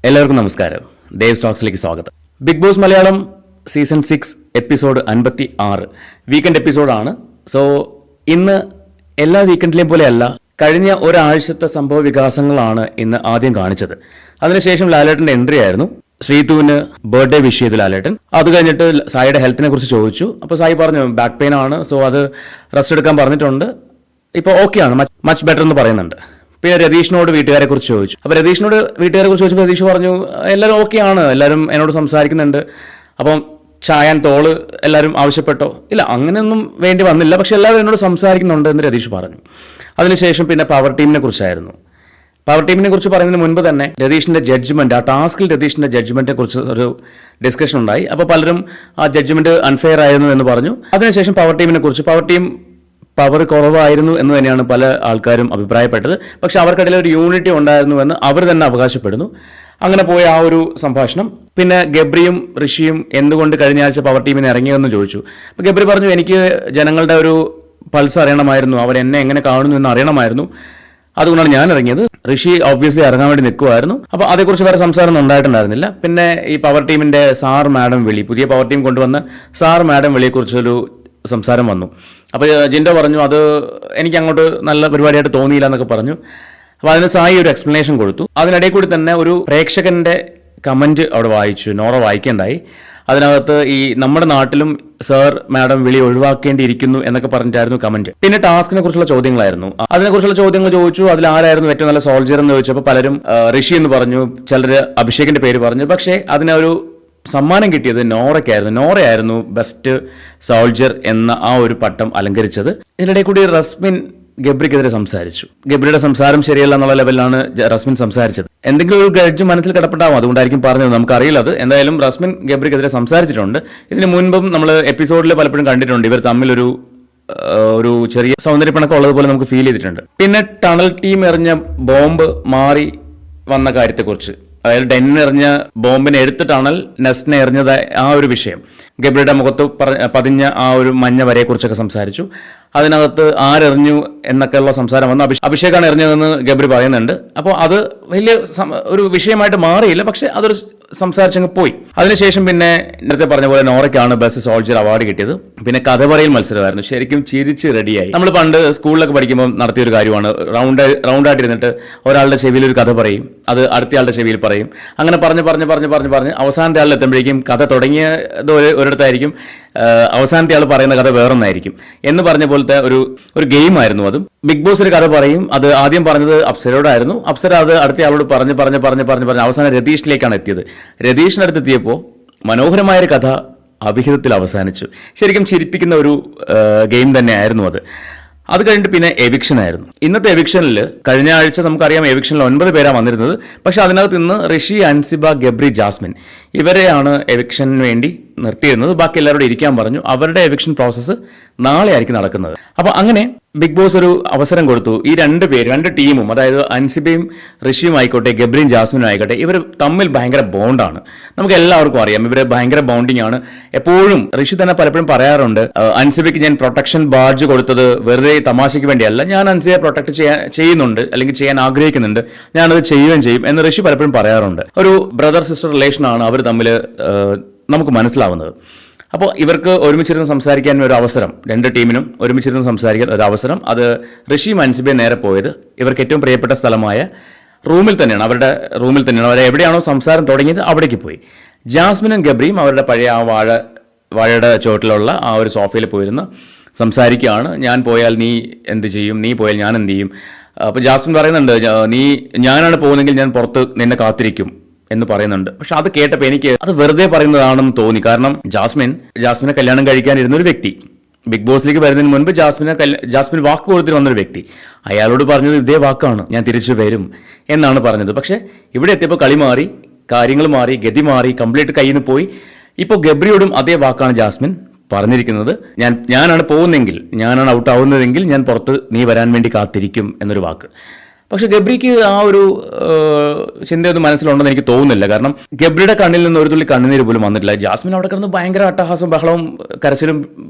എല്ലാവർക്കും നമസ്കാരം. ദേവ് സ്റ്റോക്സിലേക്ക് സ്വാഗതം. Bigg Boss Malayalam season 6 episode 56 weekend എപ്പിസോഡാണ്. സോ ഇന്ന് എല്ലാ വീക്കെൻഡിലെയും പോലെയല്ല, കഴിഞ്ഞ ഒരാഴ്ചത്തെ സംഭവ വികാസങ്ങളാണ് ഇന്ന് ആദ്യം കാണിച്ചത്. അതിനുശേഷം ലാലേട്ടൻ്റെ എൻട്രി ആയിരുന്നു. ശ്രീതുവിന് ബർത്ത്ഡേ വിഷ് ചെയ്തു ലാലേട്ടൻ. അത് കഴിഞ്ഞിട്ട് സായിയുടെ ഹെൽത്തിനെ കുറിച്ച് ചോദിച്ചു. അപ്പോൾ സായി പറഞ്ഞു ബാക്ക് പെയിൻ ആണ്, സോ അത് റെസ്റ്റ് എടുക്കാൻ പറഞ്ഞിട്ടുണ്ട്, ഇപ്പോൾ ഓക്കെ ആണ്, മച്ച് ബെറ്റർ എന്ന് പറയുന്നുണ്ട്. പിന്നെ രതീഷിനോട് വീട്ടുകാരെ കുറിച്ച് ചോദിച്ചു. അപ്പോൾ രതീഷിനോട് വീട്ടുകാരെ കുറിച്ച് ചോദിച്ചപ്പോൾ രതീഷ് പറഞ്ഞു എല്ലാവരും ഓക്കെയാണ്, എല്ലാവരും എന്നോട് സംസാരിക്കുന്നുണ്ട്. അപ്പം ചായാൻ തോള് എല്ലാവരും ആവശ്യപ്പെട്ടോ? ഇല്ല, അങ്ങനെയൊന്നും വേണ്ടി വന്നില്ല, പക്ഷെ എല്ലാവരും എന്നോട് സംസാരിക്കുന്നുണ്ട് എന്ന് രതീഷ് പറഞ്ഞു. അതിനുശേഷം പിന്നെ പവർ ടീമിനെ കുറിച്ചായിരുന്നു. പവർ ടീമിനെ കുറിച്ച് പറയുന്നതിന് മുൻപ് തന്നെ രതീഷിൻ്റെ ജഡ്ജ്മെൻറ്റ്, ആ ടാസ്കിൽ രതീഷിൻ്റെ ജഡ്ജ്മെൻറ്റിനെ കുറിച്ച് ഒരു ഡിസ്കഷൻ ഉണ്ടായി. അപ്പോൾ പലരും ആ ജഡ്ജ്മെൻറ്റ് അൺഫെയർ ആയിരുന്നു എന്ന് പറഞ്ഞു. അതിനുശേഷം പവർ ടീമിനെ കുറിച്ച്, പവർ ടീം പവർ കുറവായിരുന്നു എന്ന് തന്നെയാണ് പല ആൾക്കാരും അഭിപ്രായപ്പെട്ടത്. പക്ഷെ അവർക്കിടയിൽ ഒരു യൂണിറ്റി ഉണ്ടായിരുന്നുവെന്ന് അവർ തന്നെ അവകാശപ്പെടുന്നു. അങ്ങനെ പോയ ആ ഒരു സംഭാഷണം. പിന്നെ ഗബ്രിയും ഋഷിയും എന്തുകൊണ്ട് കഴിഞ്ഞ ആഴ്ച പവർ ടീമിന് ഇറങ്ങിയെന്ന് ചോദിച്ചു. അപ്പോൾ ഗബ്രി പറഞ്ഞു എനിക്ക് ജനങ്ങളുടെ ഒരു പൾസ് അറിയണമായിരുന്നു, അവരെന്നെ എങ്ങനെ കാണുന്നു എന്ന് അറിയണമായിരുന്നു, അതുകൊണ്ടാണ് ഞാൻ ഇറങ്ങിയത്. ഋഷി ഓബ്വിയസ്ലി ഇറങ്ങാൻ വേണ്ടി നിൽക്കുമായിരുന്നു. അപ്പോൾ അതേക്കുറിച്ച് വേറെ സംസാരം ഒന്നും ഉണ്ടായിട്ടുണ്ടായിരുന്നില്ല. പിന്നെ ഈ പവർ ടീമിൻ്റെ സാർ മാഡം വിളി, പുതിയ പവർ ടീം കൊണ്ടുവന്ന സാർ മാഡം വിളിയെക്കുറിച്ചൊരു സംസാരം വന്നു. അപ്പോൾ ജിൻഡോ പറഞ്ഞു അത് എനിക്ക് അങ്ങോട്ട് നല്ല പരിപാടിയായിട്ട് തോന്നിയില്ല എന്നൊക്കെ പറഞ്ഞു. അപ്പോൾ അതിന് സായി ഒരു എക്സ്പ്ലനേഷൻ കൊടുത്തു. അതിനിടയിൽ കൂടി തന്നെ ഒരു പ്രേക്ഷകന്റെ കമന്റ് അവിടെ വായിച്ചു, നോറ വായിക്കേണ്ടായി. അതിനകത്ത് ഈ നമ്മുടെ നാട്ടിലും സർ മാഡം വിളി ഒഴിവാക്കേണ്ടിയിരിക്കുന്നു എന്നൊക്കെ പറഞ്ഞിട്ടായിരുന്നു കമന്റ്. പിന്നെ ടാസ്കിനെ കുറിച്ചുള്ള ചോദ്യങ്ങളായിരുന്നു. അതിനെക്കുറിച്ചുള്ള ചോദ്യങ്ങൾ ചോദിച്ചു. അതിൽ ആരായിരുന്നു ഏറ്റവും നല്ല സോൾജർ എന്ന് ചോദിച്ചപ്പോൾ പലരും ഋഷി എന്ന് പറഞ്ഞു, ചിലർ അഭിഷേകിന്റെ പേര് പറഞ്ഞു. പക്ഷേ അതിനൊരു സമ്മാനം കിട്ടിയത് നോറയായിരുന്നു ബെസ്റ്റ് സോൾജർ എന്ന ആ ഒരു പട്ടം അലങ്കരിച്ചത്. ഇതിനിടെ കൂടി റസ്മിൻ ഗബ്രിക്കെതിരെ സംസാരിച്ചു. ഗബ്രിയുടെ സംസാരം ശരിയല്ല എന്നുള്ള ലെവലിലാണ് റസ്മിൻ സംസാരിച്ചത്. എന്തെങ്കിലും ഒരു ഗഡ്ജ് മനസ്സിൽ കിടപ്പെട്ടാവും, അതുകൊണ്ടായിരിക്കും പറഞ്ഞത്, നമുക്കറിയില്ല അത്. എന്തായാലും റസ്മിൻ ഗബ്രിക്കെതിരെ സംസാരിച്ചിട്ടുണ്ട്. ഇതിന് മുൻപും നമ്മൾ എപ്പിസോഡിൽ പലപ്പോഴും കണ്ടിട്ടുണ്ട്, ഇവർ തമ്മിലൊരു ചെറിയ സൗന്ദര്യപ്പിണക്കം ഉള്ളതുപോലെ നമുക്ക് ഫീൽ ചെയ്തിട്ടുണ്ട്. പിന്നെ ടണൽ ടീം എറിഞ്ഞ ബോംബ് മാറി വന്ന കാര്യത്തെക്കുറിച്ച്, അതായത് ഡെന്നിന് എറിഞ്ഞ ബോംബിനെ എടുത്ത് ടണൽ നെസ്റ്റിനെ എറിഞ്ഞത് ആ ഒരു വിഷയം, ഗബ്രിയുടെ മുഖത്ത് പതിഞ്ഞ ആ ഒരു മഞ്ഞ വരയെക്കുറിച്ചൊക്കെ സംസാരിച്ചു. അതിനകത്ത് ആരെറിഞ്ഞു എന്നൊക്കെയുള്ള സംസാരം വന്നു. അഭിഷേകാണ് എറിഞ്ഞതെന്ന് ഗബ്രി പറയുന്നുണ്ട്. അപ്പോൾ അത് വലിയ ഒരു വിഷയമായിട്ട് മാറിയില്ല, പക്ഷെ അതൊരു സംസാരിച്ചങ്ങ് പോയി. അതിനുശേഷം പിന്നെ നേരത്തെ പറഞ്ഞ പോലെ നോറയ്ക്കാണ് ബെസ്റ്റ് സോൾജർ അവാർഡ് കിട്ടിയത്. പിന്നെ കഥ പറയൽ മത്സരമായിരുന്നു. ശരിക്കും ചിരിച്ച് റെഡിയായി. നമ്മൾ പണ്ട് സ്കൂളിലൊക്കെ പഠിക്കുമ്പോൾ നടത്തിയൊരു കാര്യമാണ്, റൗണ്ടായിട്ടിരുന്നിട്ട് ഒരാളുടെ ചെവിയിൽ ഒരു കഥ പറയും, അത് അടുത്തയാളുടെ ചെവിയിൽ പറയും. അങ്ങനെ പറഞ്ഞ് അവസാനത്തെ ആളിൽ എത്തുമ്പോഴേക്കും കഥ തുടങ്ങിയത് ഒരിടത്തായിരിക്കും, അവസാനത്തെ ആൾ പറയുന്ന കഥ വേറൊന്നായിരിക്കും എന്ന് പറഞ്ഞ പോലത്തെ ഒരു ഗെയിം ആയിരുന്നു അതും. ബിഗ് ബോസ് ഒരു കഥ പറയും, അത് ആദ്യം പറഞ്ഞത് അപ്സരയോടായിരുന്നു. അപ്സര അത് അടുത്ത ആളോട് പറഞ്ഞ് അവസാനം രതീഷിലേക്കാണ് എത്തിയത്. രതീഷിനടുത്ത് എത്തിയപ്പോൾ മനോഹരമായൊരു കഥ അഭിഹിതത്തിൽ അവസാനിച്ചു. ശരിക്കും ചിരിപ്പിക്കുന്ന ഒരു ഗെയിം തന്നെയായിരുന്നു അത്. അത് കഴിഞ്ഞിട്ട് പിന്നെ എവിക്ഷൻ ആയിരുന്നു. ഇന്നത്തെ എവിക്ഷനിൽ കഴിഞ്ഞ ആഴ്ച നമുക്കറിയാം എവിക്ഷനിൽ 9 പേരാണ് വന്നിരുന്നത്. പക്ഷെ അതിനകത്ത് ഇന്ന് ഋഷി, അൻസിബ, ഗബ്രി, ജാസ്മിൻ ഇവരെയാണ് എവിക്ഷന് വേണ്ടി നിർത്തിയിരുന്നത്. ബാക്കി എല്ലാവരോടും ഇരിക്കാൻ പറഞ്ഞു. അവരുടെ എവിക്ഷൻ പ്രോസസ്സ് നാളെ ആയിരിക്കും നടക്കുന്നത്. അപ്പോൾ അങ്ങനെ ബിഗ് ബോസ് ഒരു അവസരം കൊടുത്തു. ഈ രണ്ട് ടീമും, അതായത് അൻസിബയും ഋഷിയും ആയിക്കോട്ടെ, ഗബ്രിയും ജാസ്മിനും ആയിക്കോട്ടെ, ഇവർ തമ്മിൽ ഭയങ്കര ബോണ്ടാണ്. നമുക്ക് എല്ലാവർക്കും അറിയാം ഇവർ ഭയങ്കര ബോണ്ടിങ് ആണ്. എപ്പോഴും ഋഷി തന്നെ പലപ്പോഴും പറയാറുണ്ട്, അൻസിബയ്ക്ക് ഞാൻ പ്രൊട്ടക്ഷൻ ബാഡ്ജ് കൊടുത്തത് വെറുതെ തമാശയ്ക്ക് വേണ്ടിയല്ല, ഞാൻ അൻസിബയെ പ്രൊട്ടക്ട് ചെയ്യുന്നുണ്ട്, അല്ലെങ്കിൽ ചെയ്യാൻ ആഗ്രഹിക്കുന്നുണ്ട്, ഞാനത് ചെയ്യുകയും ചെയ്യും എന്ന് ഋഷി പലപ്പോഴും പറയാറുണ്ട്. ഒരു ബ്രദർ സിസ്റ്റർ റിലേഷനാണ് അവർ തമ്മിൽ നമുക്ക് മനസ്സിലാവുന്നത്. അപ്പോൾ ഇവർക്ക് ഒരുമിച്ചിരുന്ന് സംസാരിക്കാൻ ഒരു അവസരം, രണ്ട് ടീമിനും ഒരുമിച്ചിരുന്ന് സംസാരിക്കാൻ ഒരു അവസരം. അത് ഋഷിയും അൻസിബയും നേരെ പോയത് ഇവർക്ക് ഏറ്റവും പ്രിയപ്പെട്ട സ്ഥലമായ റൂമിൽ തന്നെയാണ്, അവരുടെ റൂമിൽ തന്നെയാണ്. അവർ എവിടെയാണോ സംസാരം തുടങ്ങിയത് അവിടേക്ക് പോയി. ജാസ്മിനും ഗബ്രിയും അവരുടെ പഴയ ആ വാഴയുടെ ചുവട്ടിലുള്ള ആ ഒരു സോഫയിൽ പോയിരുന്ന് സംസാരിക്കുകയാണ്. ഞാൻ പോയാൽ നീ എന്ത് ചെയ്യും, നീ പോയാൽ ഞാൻ എന്ത് ചെയ്യും. അപ്പോൾ ജാസ്മിൻ പറയുന്നുണ്ട്, ഞാനാണ് പോകുന്നതെങ്കിൽ ഞാൻ പുറത്ത് നിന്നെ കാത്തിരിക്കും എന്ന് പറയുന്നുണ്ട്. പക്ഷെ അത് കേട്ടപ്പോൾ എനിക്ക് അത് വെറുതെ പറയുന്നതാണെന്ന് തോന്നി. കാരണം ജാസ്മിനെ കല്യാണം കഴിക്കാനിരുന്ന ഒരു വ്യക്തി, ബിഗ് ബോസിലേക്ക് വരുന്നതിന് മുൻപ് ജാസ്മിൻ വാക്ക് കൊടുത്തിട്ട് വന്നൊരു വ്യക്തി, അയാളോട് പറഞ്ഞത് ഇതേ വാക്കാണ്, ഞാൻ തിരിച്ചു വരും എന്നാണ് പറഞ്ഞത്. പക്ഷെ ഇവിടെ എത്തിയപ്പോൾ കളി മാറി, കാര്യങ്ങൾ മാറി, ഗതി മാറി, കംപ്ലീറ്റ് കയ്യിൽ നിന്ന് പോയി. ഇപ്പോൾ ഗബ്രിയോടും അതേ വാക്കാണ് ജാസ്മിൻ പറഞ്ഞിരിക്കുന്നത്. ഞാനാണ് പോകുന്നതെങ്കിൽ, ഞാനാണ് ഔട്ട് ആവുന്നതെങ്കിൽ ഞാൻ പുറത്ത് നീ വരാൻ വേണ്ടി കാത്തിരിക്കും എന്നൊരു വാക്ക്. പക്ഷെ ഗബ്രിക്ക് ആ ഒരു ചിന്തയൊന്നും മനസ്സിലുണ്ടെന്ന് എനിക്ക് തോന്നുന്നില്ല. കാരണം ഗബ്രിയുടെ കണ്ണിൽ നിന്ന് ഒരു തുള്ളി കണ്ണുനീര് പോലും വന്നിട്ടില്ല. ജാസ്മിൻ അവിടെ കിടന്ന് ഭയങ്കര അട്ടഹാസവും ബഹളവും കരച്ചിലും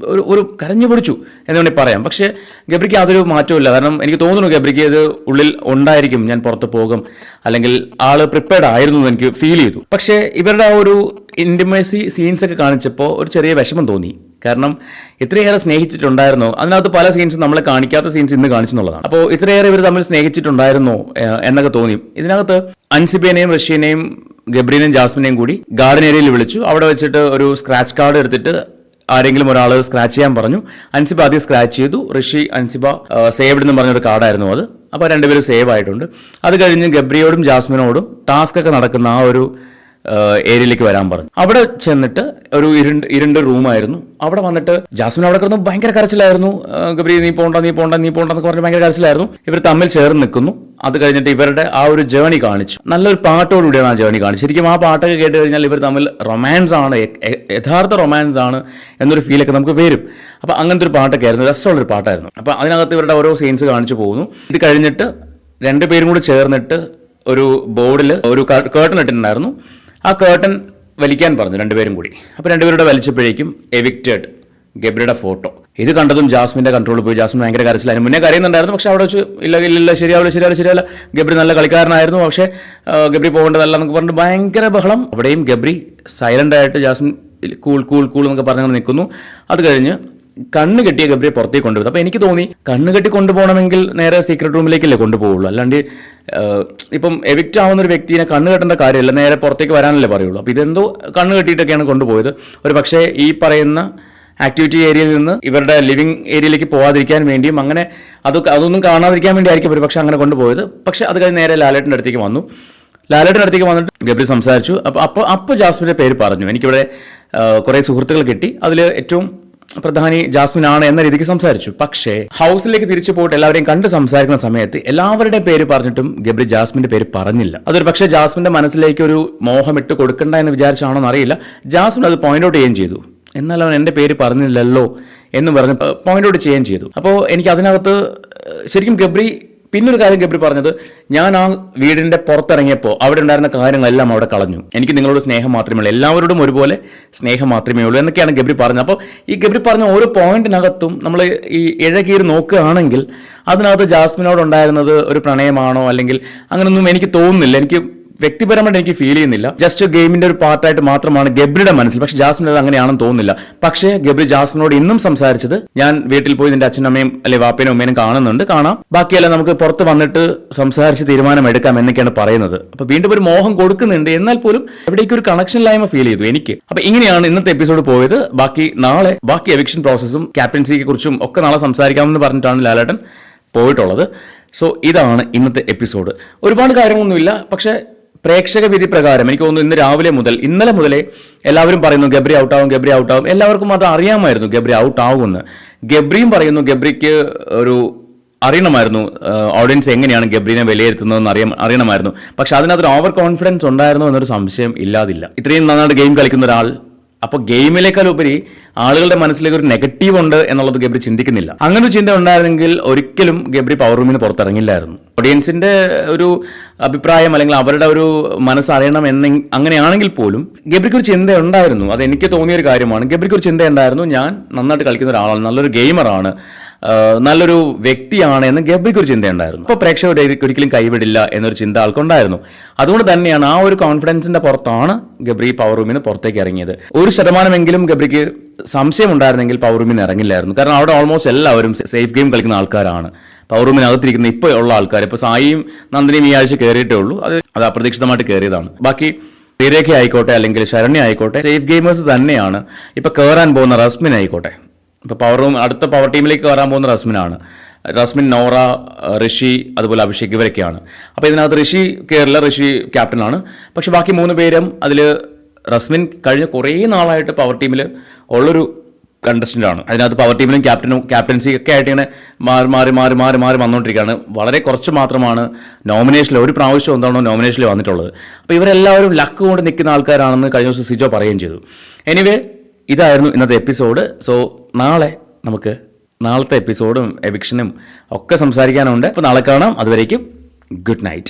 ഒരു കരഞ്ഞു പിടിച്ചു എന്ന് വേണമെങ്കിൽ പറയാം. പക്ഷേ ഗബ്രിക്ക് യാതൊരു മാറ്റവും ഇല്ല. കാരണം എനിക്ക് തോന്നുന്നു ഗബ്രിക്ക് ഇത് ഉള്ളിൽ ഉണ്ടായിരിക്കും, ഞാൻ പുറത്ത് പോകും, അല്ലെങ്കിൽ ആള് പ്രിപ്പയർഡ് ആയിരുന്നു എന്ന് എനിക്ക് ഫീൽ ചെയ്തു. പക്ഷേ ഇവരുടെ ആ ഒരു ഇൻറ്റിമസി സീൻസ് ഒക്കെ കാണിച്ചപ്പോൾ ഒരു ചെറിയ വിഷമം തോന്നി. കാരണം ഇത്രയേറെ സ്നേഹിച്ചിട്ടുണ്ടായിരുന്നോ, അതിനകത്ത് പല സീൻസും നമ്മളെ കാണിക്കാത്ത സീൻസ് ഇന്ന് കാണിച്ചെന്നുള്ളതാണ്. അപ്പോൾ ഇത്രയേറെ ഇവർ തമ്മിൽ സ്നേഹിച്ചിട്ടുണ്ടായിരുന്നോ എന്നൊക്കെ തോന്നി. ഇതിനകത്ത് അൻസിബേനെയും റഷ്യനെയും ഗബ്രീനെയും ജാസ്മിനെയും കൂടി ഗാർഡൻ ഏരിയയിൽ വിളിച്ചു. അവിടെ വെച്ചിട്ട് ഒരു സ്ക്രാച്ച് കാർഡ് എടുത്തിട്ട് ആരെങ്കിലും ഒരാൾ സ്ക്രാച്ച് ചെയ്യാൻ പറഞ്ഞു. അൻസിബ ആദ്യം സ്ക്രാച്ച് ചെയ്തു. ഋഷി അൻസിബ സേവ്ഡ് എന്ന് പറഞ്ഞൊരു കാർഡായിരുന്നു അത്. അപ്പോൾ രണ്ടുപേരും സേവ് ആയിട്ടുണ്ട്. അത് കഴിഞ്ഞ് ഗബ്രിയോടും ജാസ്മിനോടും ടാസ്ക് ഒക്കെ നടക്കുന്ന ആ ഒരു ഏരിയയിലേക്ക് വരാൻ പറഞ്ഞു. അവിടെ ചെന്നിട്ട് ഒരു ഇരുണ്ട റൂമായിരുന്നു. അവിടെ വന്നിട്ട് ജാസ്മിൻ അവിടെ കിടന്ന് ഭയങ്കര കരച്ചിലായിരുന്നു. ഗബ്രി നീ പോണ്ട എന്നൊക്കെ പറഞ്ഞ് ഭയങ്കര കരച്ചിലായിരുന്നു. ഇവർ തമ്മിൽ ചേർന്ന് നിൽക്കുന്നു. അത് കഴിഞ്ഞിട്ട് ഇവരുടെ ആ ഒരു ജേണി കാണിച്ചു. നല്ലൊരു പാട്ടോടുകൂടിയാണ് ആ ജേണി കാണിച്ചു. ശരിക്കും ആ പാട്ടൊക്കെ കേട്ട് കഴിഞ്ഞാൽ ഇവർ തമ്മിൽ റൊമാൻസ് ആണ്, യഥാർത്ഥ റൊമാൻസ് ആണ് എന്നൊരു ഫീലൊക്കെ നമുക്ക് വരും. അപ്പോൾ അങ്ങനത്തെ ഒരു പാട്ടൊക്കെ ആയിരുന്നു, രസമുള്ളൊരു പാട്ടായിരുന്നു. അപ്പോൾ അതിനകത്ത് ഇവരുടെ ഓരോ സീൻസ് കാണിച്ചു പോകുന്നു. ഇത് കഴിഞ്ഞിട്ട് രണ്ടുപേരും കൂടി ചേർന്നിട്ട് ഒരു ബോർഡിൽ ഒരു കേർട്ടൻ ഇട്ടിട്ടുണ്ടായിരുന്നു. ആ കേർട്ടൻ വലിക്കാൻ പറഞ്ഞു രണ്ടുപേരും കൂടി. അപ്പോൾ രണ്ടുപേരുടെ വലിച്ചപ്പോഴേക്കും എവിക്റ്റഡ് ഗബ്രിയുടെ ഫോട്ടോ. ഇത് കണ്ടതും ജാസ്മിൻ്റെ കൺട്രോളിൽ പോയി. ജാസ്മിൻ ഭയങ്കര കരച്ചിലായിരുന്നു. മുന്നേ കരയുന്നുണ്ടായിരുന്നു, പക്ഷെ അവിടെ വെച്ച് ഇല്ല ശരിയാവില്ല, ഗബ്രി നല്ല കളിക്കാരനായിരുന്നു, പക്ഷേ ഗബ്രി പോകേണ്ടതല്ല എന്നൊക്കെ പറഞ്ഞിട്ട് ഭയങ്കര ബഹളം. അവിടെയും ഗബ്രി സൈലൻ്റ് ആയിട്ട് ജാസ്മിൻ കൂൾ എന്നൊക്കെ പറഞ്ഞ് നിൽക്കുന്നു. അത് കഴിഞ്ഞ് കണ്ണ് കെട്ടിയ ഗബ്രിയെ പുറത്തേക്ക് കൊണ്ടുപോകും. അപ്പോൾ എനിക്ക് തോന്നി കണ്ണ് കെട്ടി കൊണ്ടുപോകണമെങ്കിൽ നേരെ സീക്രട്ട് റൂമിലേക്കല്ലേ കൊണ്ടുപോകുള്ളൂ, അല്ലാണ്ട് ഇപ്പം എവിക്റ്റ് ആവുന്ന ഒരു വ്യക്തിനെ കണ്ണ് കെട്ടേണ്ട കാര്യമില്ല, നേരെ പുറത്തേക്ക് വരാനല്ലേ പറയുള്ളൂ. അപ്പോൾ ഇതെന്തോ കണ്ണ് കെട്ടിയിട്ടൊക്കെയാണ് കൊണ്ടുപോയത്. ഒരു പക്ഷേ ഈ പറയുന്ന ആക്ടിവിറ്റി ഏരിയയിൽ നിന്ന് ഇവരുടെ ലിവിങ് ഏരിയയിലേക്ക് പോകാതിരിക്കാൻ വേണ്ടിയും അങ്ങനെ അതൊന്നും കാണാതിരിക്കാൻ വേണ്ടി ആയിരിക്കും ഒരു പക്ഷേ അങ്ങനെ കൊണ്ടുപോയത്. പക്ഷേ അത് കഴിഞ്ഞ് നേരെ ലാലേട്ടൻ്റെ അടുത്തേക്ക് വന്നു. ലാലേട്ടൻ്റെ അടുത്തേക്ക് വന്നിട്ട് ഗബ്രി സംസാരിച്ചു. അപ്പോൾ ജാസ്മിൻ്റെ പേര് പറഞ്ഞു. എനിക്കിവിടെ കുറേ സുഹൃത്തുക്കൾ കിട്ടി, അതിൽ ഏറ്റവും പ്രധാനി ജാസ്മിൻ ആണ് എന്ന രീതിക്ക് സംസാരിച്ചു. പക്ഷേ ഹൗസിലേക്ക് തിരിച്ചു പോയിട്ട് എല്ലാവരെയും കണ്ട് സംസാരിക്കുന്ന സമയത്ത് എല്ലാവരുടെയും പേര് പറഞ്ഞിട്ടും ഗബ്രി ജാസ്മിന്റെ പേര് പറഞ്ഞില്ല. അതൊരു പക്ഷേ ജാസ്മിന്റെ മനസ്സിലേക്ക് ഒരു മോഹം ഇട്ട് കൊടുക്കണ്ട എന്ന് വിചാരിച്ചാണോ എന്നറിയില്ല. ജാസ്മിൻ അത് പോയിന്റ് ഔട്ട് ചെയ്യുകയും ചെയ്തു. എന്നാൽ അവൻ എൻ്റെ പേര് പറഞ്ഞില്ലല്ലോ എന്ന് പറഞ്ഞ് പോയിന്റ് ഔട്ട് ചെയ്യുകയും ചെയ്തു. അപ്പോൾ എനിക്ക് അതിനകത്ത് ശരിക്കും ഗബ്രി പിന്നൊരു കാര്യം ഗബ്രി പറഞ്ഞത്, ഞാൻ ആ വീടിന്റെ പുറത്തിറങ്ങിയപ്പോൾ അവിടെ ഉണ്ടായിരുന്ന കാര്യങ്ങളെല്ലാം അവിടെ കളഞ്ഞു. എനിക്ക് നിങ്ങളോട് സ്നേഹം മാത്രമേ ഉള്ളൂ, എല്ലാവരോടും ഒരുപോലെ സ്നേഹം മാത്രമേ ഉള്ളൂ എന്നൊക്കെയാണ് ഗബ്രി പറഞ്ഞത്. അപ്പോൾ ഈ ഗബ്രി പറഞ്ഞ ഓരോ പോയിന്റിനകത്തും നമ്മൾ ഈ ഇഴകീറി നോക്കുകയാണെങ്കിൽ അതിനകത്ത് ജാസ്മിനോടുണ്ടായിരുന്നത് ഒരു പ്രണയമാണോ അല്ലെങ്കിൽ അങ്ങനെയൊന്നും എനിക്ക് തോന്നുന്നില്ല. എനിക്ക് വ്യക്തിപരമായിട്ട് എനിക്ക് ഫീൽ ചെയ്യുന്നില്ല. ജസ്റ്റ് ഗെയിമിന്റെ ഒരു പാർട്ടായിട്ട് മാത്രമാണ് ഗബ്രിയുടെ മനസ്സിൽ. പക്ഷെ ജാസ്മിൻ അത് അങ്ങനെയാണെന്ന് തോന്നുന്നില്ല. പക്ഷേ ഗബ്രി ജാസ്മിനോട് ഇന്നും സംസാരിച്ചത്, ഞാൻ വീട്ടിൽ പോയി നിന്റെ അച്ഛനമ്മയും അല്ലെ വാപ്പേനും ഉമ്മേനും കാണാം, ബാക്കിയെല്ലാം നമുക്ക് പുറത്ത് വന്നിട്ട് സംസാരിച്ച് തീരുമാനമെടുക്കാം എന്നൊക്കെയാണ് പറയുന്നത്. അപ്പൊ വീണ്ടും ഒരു മോഹം കൊടുക്കുന്നുണ്ട്, എന്നാൽ പോലും എവിടേക്ക് ഒരു കണക്ഷൻ ഇല്ലായ്മ ഫീൽ ചെയ്തു എനിക്ക്. അപ്പൊ ഇങ്ങനെയാണ് ഇന്നത്തെ എപ്പിസോഡ് പോയത്. ബാക്കി എവിക്ഷൻ പ്രോസസ്സും ക്യാപ്റ്റൻസിയെ കുറിച്ചും ഒക്കെ നാളെ സംസാരിക്കാമെന്ന് പറഞ്ഞിട്ടാണ് ലാലേട്ടൻ പോയിട്ടുള്ളത്. സോ ഇതാണ് ഇന്നത്തെ എപ്പിസോഡ്. ഒരുപാട് കാര്യങ്ങളൊന്നുമില്ല, പക്ഷെ പ്രേക്ഷക വിധി പ്രകാരം എനിക്ക് തോന്നുന്നു ഇന്നലെ മുതലേ എല്ലാവരും പറയുന്നു ഗബ്രി ഔട്ടാവും. എല്ലാവർക്കും അത് അറിയാമായിരുന്നു ഗബ്രി ഔട്ടാവുമെന്ന്. ഗബ്രിയും പറയുന്നു ഗബ്രിക്ക് ഒരു അറിയണമായിരുന്നു, ഓഡിയൻസ് എങ്ങനെയാണ് ഗബ്രീനെ വിലയിരുത്തുന്നതെന്ന് അറിയണമായിരുന്നു. പക്ഷെ അതിനകത്തൊരു ഓവർ കോൺഫിഡൻസ് ഉണ്ടായിരുന്നു എന്നൊരു സംശയം ഇല്ലാതില്ല. ഇത്രയും നന്നായിട്ട് ഗെയിം കളിക്കുന്ന ഒരാൾ, അപ്പോൾ ഗെയിമിനേക്കാൾ ഉപരി ആളുകളുടെ മനസ്സിലേക്ക് ഒരു നെഗറ്റീവ് ഉണ്ട് എന്നുള്ളത് ഗബ്രി ചിന്തിക്കുന്നില്ല. അങ്ങനെ ഒരു ചിന്ത ഉണ്ടായിരുന്നെങ്കിൽ ഒരിക്കലും ഗബ്രി പവർ റൂമിന് പുറത്തിറങ്ങില്ലായിരുന്നു. ഓഡിയൻസിന്റെ ഒരു അഭിപ്രായം അല്ലെങ്കിൽ അവരുടെ ഒരു മനസ്സറിയണം അങ്ങനെയാണെങ്കിൽ പോലും ഗബ്രിക്ക് ഒരു ചിന്ത ഉണ്ടായിരുന്നു. അത് എനിക്ക് തോന്നിയൊരു കാര്യമാണ്. ഗബ്രിക്ക് ഒരു ചിന്ത ഉണ്ടായിരുന്നു, ഞാൻ നന്നായിട്ട് കളിക്കുന്ന ഒരാളാണ്, നല്ലൊരു ഗെയിമറാണ്, നല്ലൊരു വ്യക്തിയാണ് എന്ന് ഗബ്രിക്ക് ഒരു ചിന്തയുണ്ടായിരുന്നു. അപ്പോൾ പ്രേക്ഷകർ ഒരിക്കലും കൈവിടില്ല എന്നൊരു ചിന്ത ആൾക്കുണ്ടായിരുന്നു. അതുകൊണ്ട് തന്നെയാണ് ആ ഒരു കോൺഫിഡൻസിന്റെ പുറത്താണ് ഗബ്രി പവർ റൂമിന് പുറത്തേക്ക് ഇറങ്ങിയത്. 1% ഗബ്രിക്ക് സംശയം ഉണ്ടായിരുന്നെങ്കിൽ പവർ റൂമിന് ഇറങ്ങില്ലായിരുന്നു. കാരണം അവിടെ ഓൾമോസ്റ്റ് എല്ലാവരും സേഫ് ഗെയിം കളിക്കുന്ന ആൾക്കാരാണ്. പവർ റൂമിനകത്തിരിക്കുന്ന ഇപ്പോൾ ഉള്ള ആൾക്കാർ, ഇപ്പോൾ സായിയും നന്ദിനിയും ഈ ആഴ്ച കയറിയിട്ടേ ഉള്ളൂ. അത് അപ്രതീക്ഷിതമായിട്ട് കയറിയതാണ്. ബാക്കി ശ്രീരേഖ ആയിക്കോട്ടെ അല്ലെങ്കിൽ ശരണ്യ ആയിക്കോട്ടെ സേഫ് ഗെയിമേഴ്സ് തന്നെയാണ്. ഇപ്പോൾ കയറാൻ പോകുന്ന റസ്മിൻ ആയിക്കോട്ടെ, ഇപ്പോൾ അടുത്ത പവർ ടീമിലേക്ക് കയറാൻ പോകുന്ന റസ്മിൻ, നോറ, ഋഷി, അതുപോലെ അഭിഷേക്, ഇവരൊക്കെയാണ്. അപ്പോൾ ഇതിനകത്ത് ഋഷി കയറില്ല, ഋഷി ക്യാപ്റ്റനാണ്. പക്ഷെ ബാക്കി 3 പേരും അതിൽ റസ്മിൻ കഴിഞ്ഞ കുറേ നാളായിട്ട് പവർ ടീമിൽ ഉള്ളൊരു കണ്ടസ്റ്റൻ്റ് ആണ്. അതിനകത്ത് പവർ ടീമിലും ക്യാപ്റ്റൻസി ഒക്കെ ആയിട്ട് ഇങ്ങനെ മാറി വന്നുകൊണ്ടിരിക്കുകയാണ്. വളരെ കുറച്ച് മാത്രമാണ് നോമിനേഷനിൽ, ഒരു പ്രാവശ്യം എന്താണോ നോമിനേഷനിൽ വന്നിട്ടുള്ളത്. അപ്പോൾ ഇവരെല്ലാവരും ലക്ക് കൊണ്ട് നിൽക്കുന്ന ആൾക്കാരാണെന്ന് കഴിഞ്ഞ ദിവസം സിജോ പറയുകയും ചെയ്തു. എനിവേ ഇതായിരുന്നു ഇന്നത്തെ എപ്പിസോഡ്. സോ നാളത്തെ എപ്പിസോഡും എവിക്ഷനും ഒക്കെ സംസാരിക്കാനുണ്ട്. അപ്പോൾ നാളെ കാണാം. അതുവരേക്കും ഗുഡ് നൈറ്റ്.